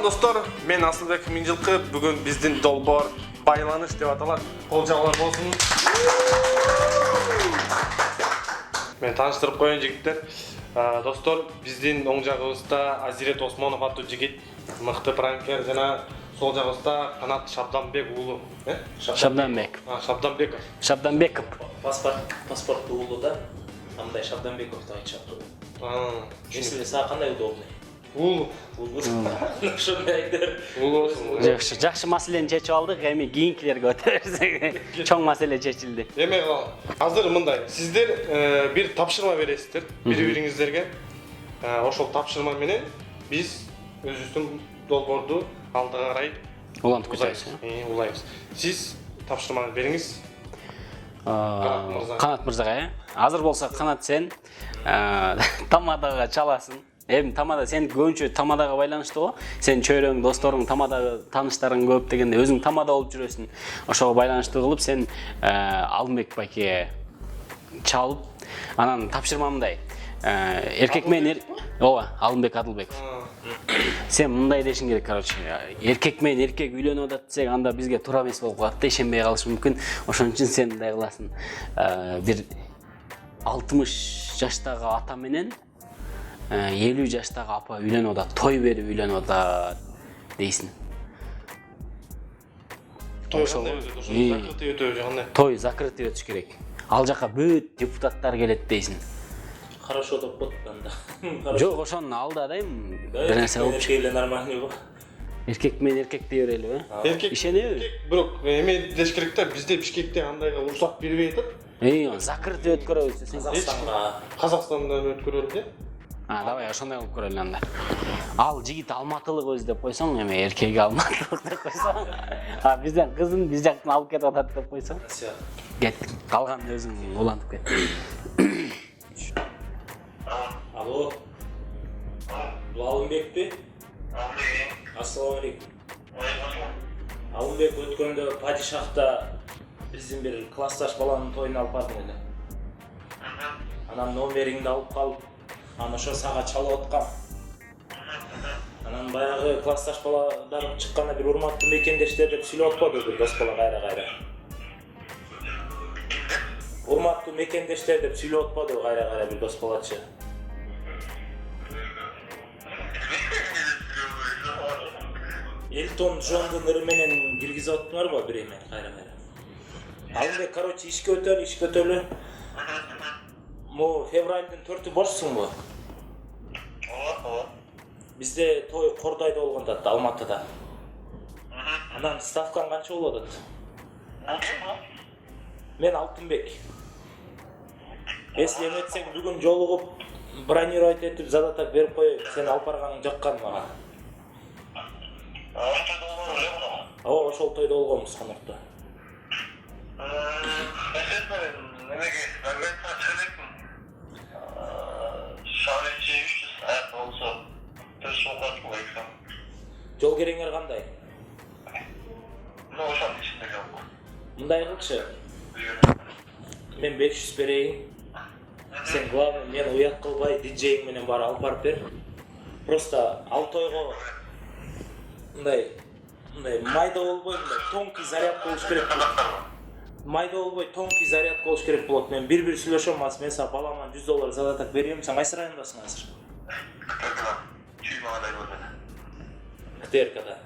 Салам достор, мен Асылбек Мыңжылкы. Бүгін біздің долбоор байланыш деп аталат. Қол жаулар болсын. Мен таныштырып коеюн жигиттер. Достор, біздің оң жағыбызда Азирет Осмонов аттуу жигит, мыкты пранкер, жана сол жагыбызда Канат Шабданбек уулу. Шабданбек. Шабданбеков. Паспорт уулу да. Андай Шабданбеков деп айтышат. Если сага кандай удобный? Уулу. Ошондой айтыр. Уулу. Жакшы маселени чечип алдык, эми кийинкилерге өтө берсек. Чоң маселе чечилди. Эми азыр мындай, сиздер бир тапшырма бересиздер бири-бириңиздерге. Ошол тапшырма менен биз өзүбүздүн долбоорду алдыга карай Улантып кетебиз. Улайбыз. Сиз тапшырманы бериңиз. Канат мырзага, азыр болсо Канат сен тамадага чаласың. Эми тамада сен көбүнчө тамадага байланыштуу го. Сен чөйрөң, досторуң тамадагы тааныштарың көп дегенде өзүң тамада болуп жүрөсүң. Ошого байланыштуу кылып сен Алымбек байке чалып, анан тапшырма мындай. Эркек менен ооба, Алымбек Адылбеков. Сен мындай дешиң керек, короче. Эркек менен эркек үйлөнүп атат десек, анда бизге туура эмес болуп калат да, ишенбей калышы мүмкүн. Ошон үчүн сен мындай кыласың. Бир 60 жаштагы ата менен 50 жаштагы апа үйлөнүп атат, той берип үйлөнүп атат дейсиң. Той закрытый өтө жагында. Той закрытый өтүш керек. Ал жака бүт депутаттар келет дейсиң. Хорошо деп кот анда. Жок, ошонун алда дейм. Бир нерсе болуп Эркек эле нормальный го. Эркек менен эркек дей берели, Эркек ишенеби? Бирок эме деш керек да, бизде Бишкекте андайга уруксат бербей атат. Закрытый өткөрөбүз десең. Казакстанда өткөрөлүп, э? Давай ошондой кылып көрөлү анда. Ал жигит алматылык өзү деп койсоң, эми эркеги алматылык деп койсоң. Бизден кызын биз жактан алып кетип атат деп койсоң. Кет, калган өзүң улантып кет. Алло. Бул Алымбекпи? Ассаламу алейкум. Алымбек өткөндө падишахта биздин бир классташ баланын тоюна алып бардым эле. Анан номериңди алып калып, аны ошо сага чалып аткам. Анан баягы классташ баладар чыкканда бир урматтуу мекендештер деп сүйлөп атпады бир дос бала кайра. Урматтуу мекендештер деп сүйлөп атпады кайра бир дос балачы. Элтон Джондун ыры менен киргизип аттыңарбы бир эме кайра. Алымбек, короче, ишке өтөлү. Мо февралдын 4-ү бошсуңбу? Ооба. Бизде той Кордойдо болгон да, Алматыда. Анан ставкаң канча болот? Мен Алтынбек. Если эметсең бүгүн жолугуп бронировать этип задатак берип коеюн, сен алып барганың жаккан мага. Ооба, ошол тойдо болгонбуз конокто. Жол кереңер кандай? Мындай кылчы. Мен 500 берейин. Сен главный мен уят кылбай диджейиң менен бара алып барып бер. Просто ал тойго мындай майда болбой, тонкий зарядка болуш керек. Майда болбой, тонкий зарядка болуш керек болот. Мен бир сүйлөшөм, мен сага балама $100 задатак берем, сен кайсы райондасың азыр? Ктеркада.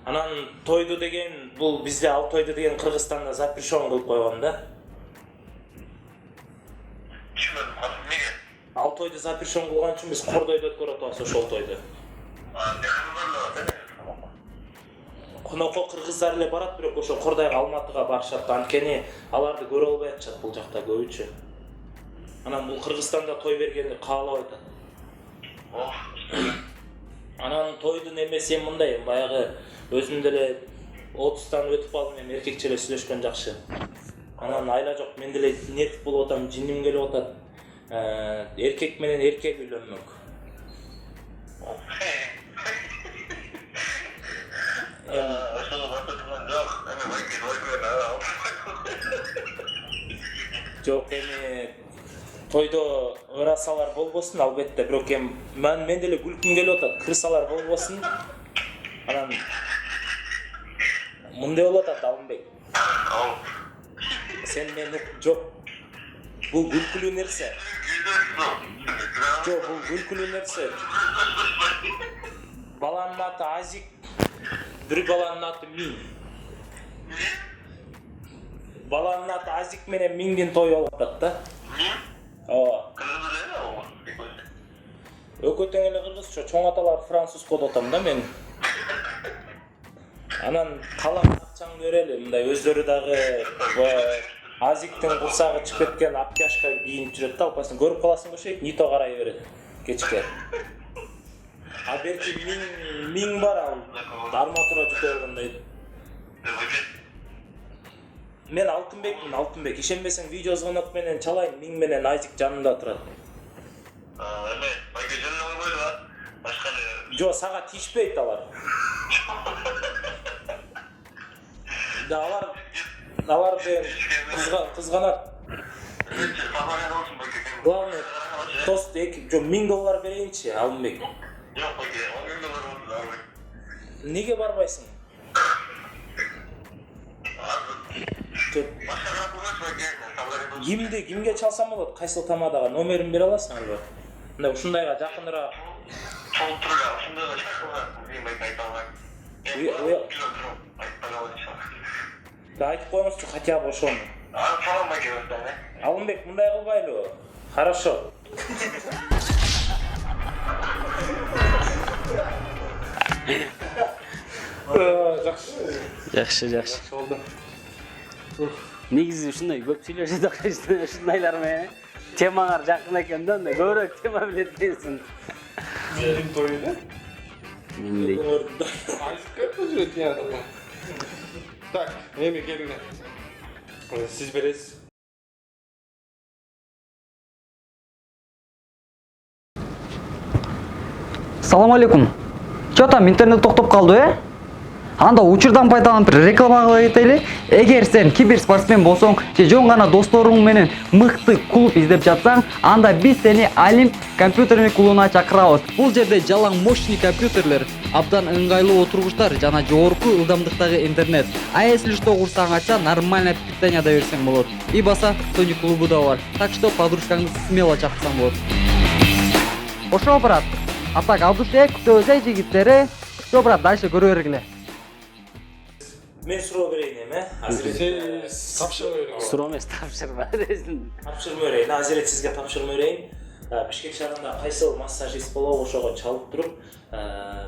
Анан тойду деген, бул бизде ал тойду деген Кыргызстанда запрещен кылып койгон да. Ал тойду запрещен кылган үчүн биз Кордойдо өткөрүп атабыз ошол тойду. Конокко кыргыздар эле барат, бирок ошо Кордойго, Алматыга барышат. Анткени аларды көрө албай атышат бул жакта көбүчө. Анан бул Кыргызстанда той бергенди каалабай атат. Анан тойдун эмеси мындай, баягы өзүм деле 30-тан өтүп калдым, эми эркекче эле сүйлөшкөн жакшы. Анан айла жок, мен деле нервтик болуп атам, жиним келип атат. Эркек менен эркек үйлөнмөк. Жок, эми тойдо ырасалар болбосун албетте, бирок мен деле күлкүм келип атат. Кырсалар болбосун. Анан мындай болуп атат Алымбек. Sen meni жоқ. Бұл күлкілүү нерсе. Жоқ, бұл күлкілүү нерсе. Баланын аты Азик, бір баланын аты Мин. Баланын аты Азик менен Миндин той болуп атат да. Ооба. Өкөтөң эле кыргызча, чоң аталар француз код атам да мен. Анан калам акчаңды берели, мындай өздөрү дагы Азиктин курсагы чыгып кеткен обтяжка кийинип жүрөт да, опасын көрүп каласың ошо, нито карай берет кечке. А берки миң бар ал, арматура жүтө болгондой. Мен Алтынбек, ишенбесең видео звонок менен чалайын, Миң менен Азик жанында турат. Эме, байке жанына барбайбы да? Башка эле. Жо, сага тиишпейт алар. Да, алар деген кызганат. Главное, тост $1000 берейинчи, Алымбек. Жок, байке, $1000 барбайбы. Неге барбайсың? Кимге чалсам болот? Кайсыл тамадага номерин бере аласың албы? Мындай ушундайга жакыныраак. Чалып турга, ушундайга жакыныраак, мен байке айта албайм. Да айтып коюңузчу хотя бы ошону. Салам байке бастан, Алымбек, мындай кылбайлыбы? Хорошо. Жакшы. Болду. Негизи ушундай көп сүйлөшөдүк ушундайлар менен. Темаңар жакын экен да, көбүрөөк тема билет экенсиң. Менин тою да? Мендей. Так, эми келиңер. Сиз бересиз. Салам алейкум. Чё там интернет токтоп калды, Анда учурдан пайдаланып реклама кыла кетели. Эгер сен киберспортсмен болсоң, же жөн гана досторуң менен мыкты клуб издеп жатсаң, анда биз сени Олимп компьютерный клубуна чакырабыз. Бул жерде жалаң мощный компьютерлер, абдан ыңгайлуу отургучтар жана жогорку ылдамдыктагы интернет. AES-лишто курсаңача нормальное питание да берсең болот. И баса Sony клубу да бар. Так что подружкаңды смело чакырсаң болот. Ошо брат. А так, Абдушек, күтөбөз жигиттери. Всё, брат, дальше көрө бергиле. Мен суроо берейин эми, Азирет. Тапшырма бериң. Суроо эмес, тапшырма бересиң. Тапшырма берейин, Азирет сизге тапшырма берейин. Бишкек шаарында кайсыл массажист болобу ошого чалып туруп,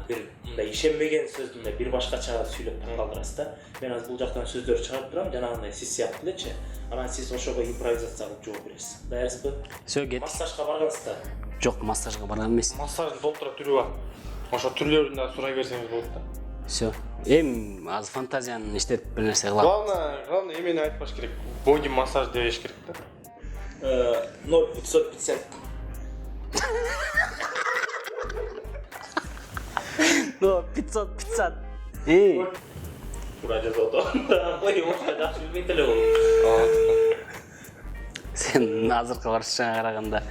бир мындай ишенбеген сөздү мындай бир башкача сүйлөп таң калтырасыз да. Мен азыр бул жактан сөздөр чыгарып турам, жанагындай сиз сыяктуу элечи. Анан сиз ошого импровизация кылып жооп бересиз. Даярсызбы? Всё, кет. Массажга баргансыздар. Жок, массажга барган эмес. Массаждын толтура түрү бар. Ошо түрлөрүн да сурай берсеңиз болот да. Всё. Азыр фантазияны иштетип бир нерсе кылам. Главное эмени айтпаш керек. Боди массаж дебеш керек да. 0550. Ну, 500. Туура жазып атам. Ой, ошо жакшы билбейт эле бул. Сен азыркы барышыңа караганда.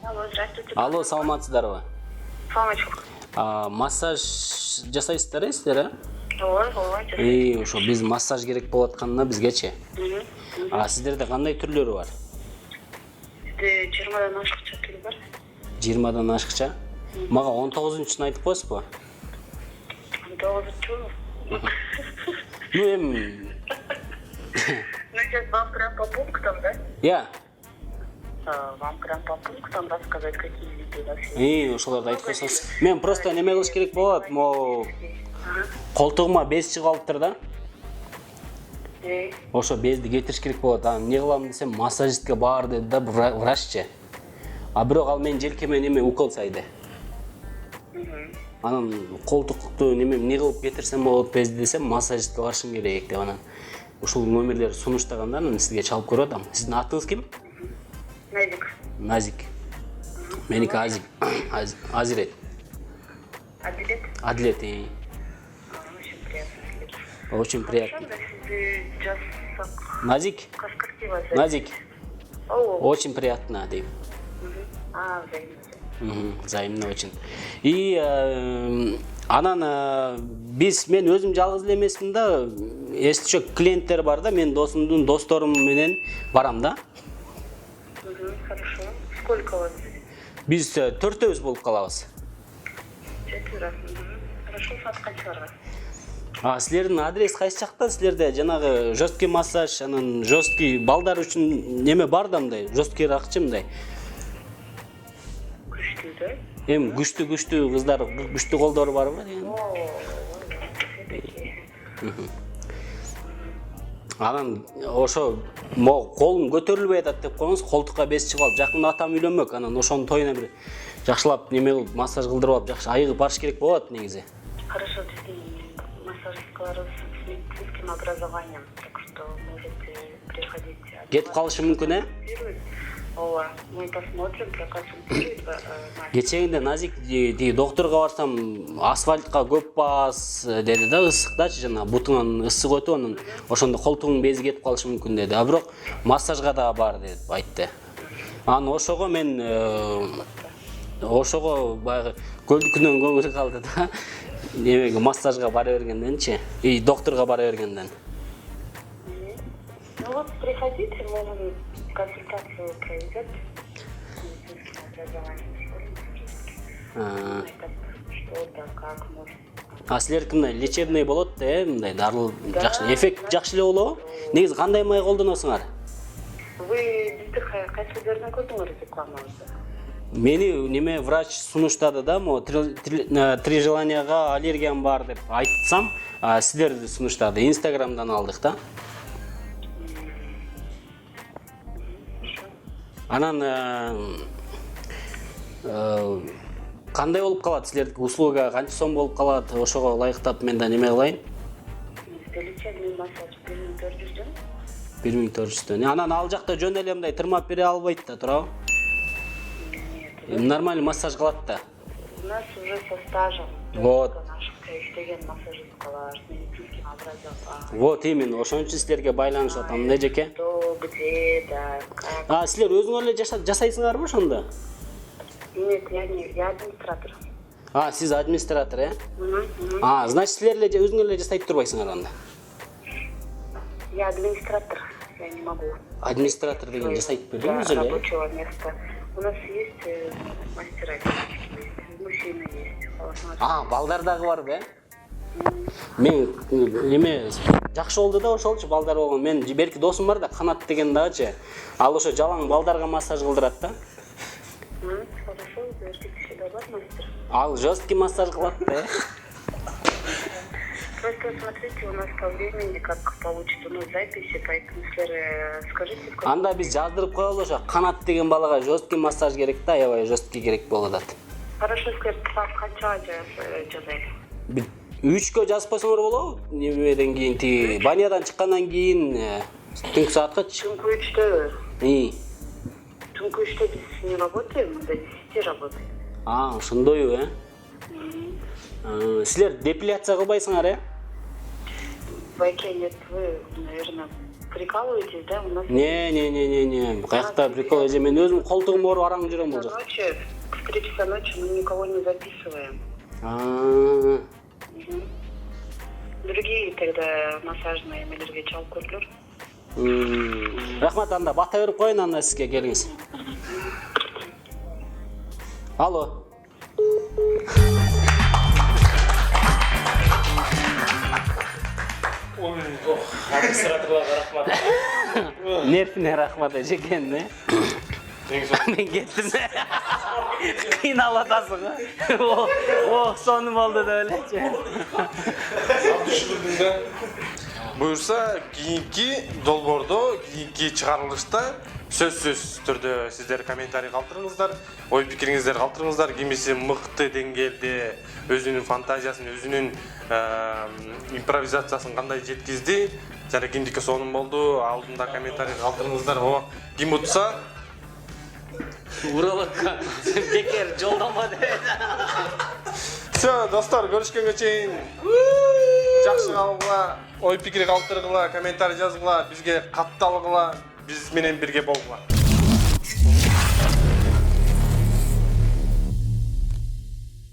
Алло, здравствуйте. Алло, саламатсыздарбы? Саламатчик. Массаж жасайсыздар сиздер, Ой, ошо биз массаж керек болуп атканда бизгечи. Сиздерде кандай түрлөрү бар? Бизде 20дан ашыкча түр бар. 20дан ашыкча? Мага 19-чун айтып коесузбу? 19-чу? Ну, эми... Ну, сейчас вам прям по пунктам, да? Я. Вам прям по пунктам рассказать, какие виды вообще. Ошолорду айтып койсоңуз. Мен просто неме кылыш керек болот, могу колтугума без чыгып алыптыр да. Ошо безди кетириш керек болот. Эмне кылам десем, массажистке бар деди да, враччы. А бирок ал менин желкеме неме укол сайды. Анан колтукту эмне кылып кетирсем болот безди десем, массажистке барышым керек деп анан ушул номерлерди сунуштаганда анан сизге чалып көрүп атам. Сиздин атыңыз ким? Назик. Меники Азик. Азирет. Адлет. Очень приятно. Очень приятно. Сейчас Назик. как красиво. Назик. Очень приятно, дейм. Взаимно. Взаимно очень. И анан мен өзүм жалгыз эле эмесмин да, еще клиенттер бар да, мен досумдун досторум менен барам да. Хорошо. Сколько вас? Биз төртөөбүз болуп калабыз. Четверо. Хорошо, саат канчаларга? Силердин адрес кайсы жакта? Силерде жанагы жесткий массаж, анан жесткий балдар үчүн неме бар да мындай, жесткий ракчы мындай. Күчтүү да? Күчтүү кыздар, күчтүү колдору барбы деген. Анан ошо колум көтөрүлбөй атат деп коюңуз, колтукка бес чыгып алып, жакында атам үйлөнмөк, анан ошонун тоюна бир жакшылап неме кылып, массаж кылдырып алып, жакшы айыгып барыш керек болот негизи. Хорошо, биздин массажисткаларыбыз с медицинским образованием, так что можете приходить. Кетип калышы мүмкүн, Ооба, мы посмотрим, проконсультируем. Кечегинде Назик докторго барсам, асфальтка көп бас деди да, ысык жана бутуңан ысык өтүп, анан ошондо колтугуң бези кетип калышы мүмкүн деди. А бирок массажга да бар деп айтты. Анан ошого мен баягы көлдүкүнөн көңүл калды да. Немеге массажга бара бергенденчи, и докторго бара бергенден. Ну вот приходите, можем консультацию проведет медицинским образованием. Что да, как может. Силер кимде лечебный болот да, мындай дарылуу жакшы, эффект жакшы эле болобу? Негизи кандай май колдоносуңар? Вы бизди кайсы жерден көрдүңөр рекламабызды? Мени неме врач сунуштады да, три желанияга аллергиям бар деп айтсам, силерди сунуштады, Инстаграмдан алдык да. Анан кандай болуп калат силердики услуга, канча сом болуп калат, ошого ылайыктап мен да неме кылайын? Лечебный массаж 1400 дөн. 1400дөн. Анан ал жакта жөн эле мындай тырмап бере албайт да, туурабы? Нормальный массаж кылат да. У нас уже со стажем. Вот. Иштеген массажисткалар, медицинским образованием. Вот именно, ошон үчүн силерге байланышып атам, эмне жеке? Что, где, да, как. Силер өзүңөр эле жасайсыңарбы ошондо? Нет, я администратор. Сиз администратор, значит силер эле өзүңөр эле жасайт турбайсыңар анда. Я администратор, я не могу. Администратор деген жасайт бербейбиз эле? Рабочего места. У нас есть мастера, мужчины есть. Балдар дагы барбы, Мен эме жакшы болду да ошолчу балдар болгон. Мен берки досум бар да, Канат деген дагычы. Ал ошо жалаң балдарга массаж кылдырат да. Хорошо, запишите сюда, мастер. Ал жесткий массаж кылат да. Просто смотрите, у нас по времени, как получится у нас записи, поэтому скажите... Анда биз жаздырып коелу, ошо Канат деген балага жесткий массаж керек да, аябай жесткий керек болуп атат. Хорошо, саат канчага жазайын? 3кө жазып койсоңор болобу? Немеден кийин тиги банядан чыккандан кийин түнкү саатчы. Түнкү 3-тө. Түнкү 3-тө биз не работаем, до 10 работаем. Ошондойбу, Силер депиляция кылбайсыңар, Байке, нет, вы, наверное, прикалываетесь, да? У нас... Не. Каякта прикол, мен өзүм колтугум ооруп араң жүрөм бул жакта. Ночи, в 3 часа ночи мы никого не записываем. Другие тогда массажные эмелерге чалып көрүлөр. Рахмат, анда бата берип коюн, анда сизге келиңиз. Алло. Администраторларга рахмат. Нервине рахмат эжекен, Мен кеттим. Кыйналып атасың, сону болду деп элечи. Түшүндүм да. Буюрса, кийинки долбоордо, кийинки чыгарылышта сөзсүз түрдө сиздер комментарий калтырыңыздар, ой пикириңиздерди калтырыңыздар. Кимиси мыкты деңгээлде өзүнүн фантазиясын, өзүнүн импровизациясын кандай жеткизди, жана кимдики сонун болду, алдында комментарий калтырыңыздар. Ким утса Уралыкка бекер жолдомо деп. Все, достор, көрүшкөнгө чейин жакшы калгыла, ой пикир калтыргыла, комментарий жазгыла, бизге катталгыла, биз менен бирге болгула.